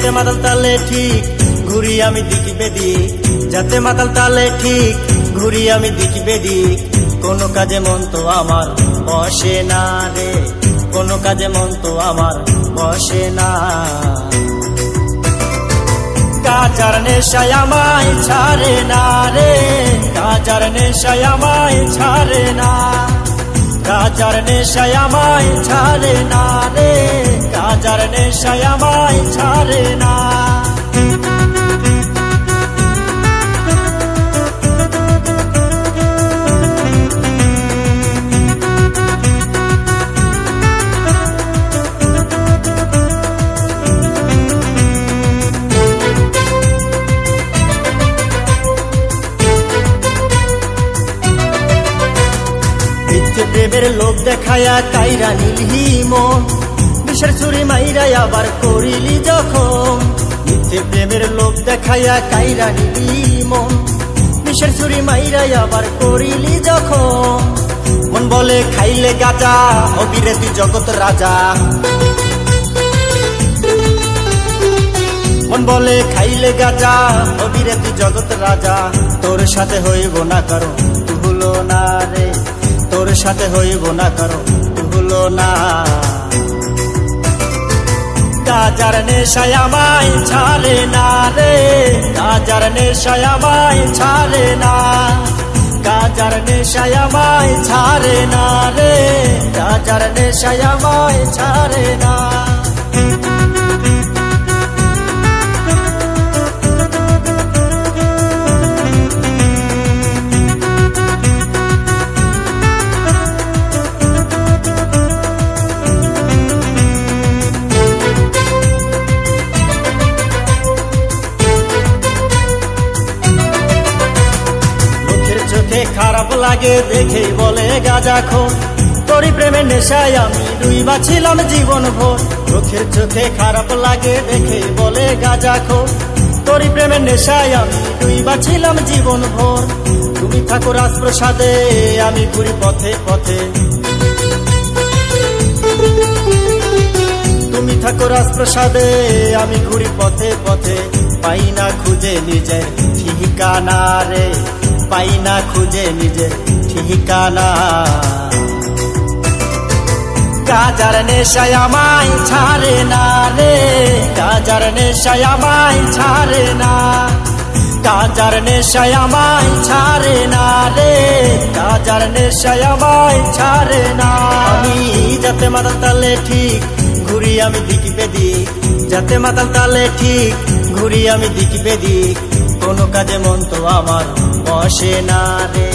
যাতে মাতাল তালে ঠিক ঘুরি আমি দিক বেদিক, যাতে মাতাল তালে ঠিক ঘুরি আমি দিক বেদিক। কোনো কাজে মন তো আমার বসে না রে, কোনো কাজে মন তো আমার বসে না। কাজার নেশায় আমায় ছাড়ে না রে, কাজার নেশায় আমায় ছাড়ে না, কাজার নেশায় আমায় ছাড়ে না রে, কাজার নেশায় আমায় ছাড়ে না। প্রেমের লোক দেখায়া কাইরা নিলহি মন, বিষের ছুরি মাইরাই আবার করিলি যখন। মিথ্যে প্রেমের লোক দেখায়া কাইরা নিলহি মন, বিষের ছুরি মাইরাই আবার করিলি যখন। মন বলে খাইলে গাজা হবিরে তুই জগৎ রাজা, মন বলে খাইলে গাজা হবিরে তুই জগৎ রাজা। তোর সাথে হইব না কারো তুলো না রে, তোর সাথে হইব না কারো তুলো না। কাজার নেশায় আমায় ছাড়ে না রে, কাজার নেশায় আমায় ছাড়ে না, কাজার নেশায় আমায় ছাড়ে না রে, কাজার নেশায় আমায় ছাড়ে না। খারাপ লাগে দেখেই বলে গাঁজাখোর, তোরই প্রেমের নেশায় আমি ডুইবা ছিলাম জীবন ভোর। চোখের চোখে খারাপ লাগে দেখেই বলে গাঁজাখোর, তোরই প্রেমের নেশায় আমি ডুইবা ছিলাম জীবন ভোর। তুমি থাকো রাজপ্রসাদে আমি ঘুরি পথে পথে, তুমি থাকো রাজপ্রসাদে আমি ঘুরি পথে পথে। পাই না খুঁজে নিজের ঠিকানা রে, পাই না খুঁজে নিজের ঠিকানা। কাজার নেশায় আমায় ছাড়ে না রে, কাজার নেশায় আমায় ছাড়ে না, কাজার নেশায় আমায় ছাড়ে না রে, কাজার নেশায় আমায় ছাড়ে না। আমি যাতে মাতাল তালে ঠিক ঘুরি আমি দিক বেদিক, যাতে মাতাল তালে ঠিক ঘুরি আমি দিক বেদিক। কোনো কাজে মন তো আমার বসে না রে,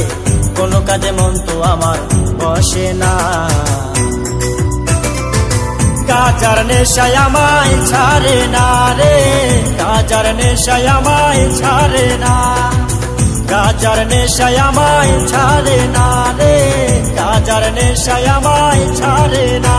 কোনো কাজে মন তো আমার বসে না। কাজার নেশায় আমায় ছাড়ে না রে, কাজার নেশায় আমায় ছাড়ে না, কাজার নেশায় আমায় ছাড়ে না রে, কাজার নেশায় আমায় ছাড়ে না।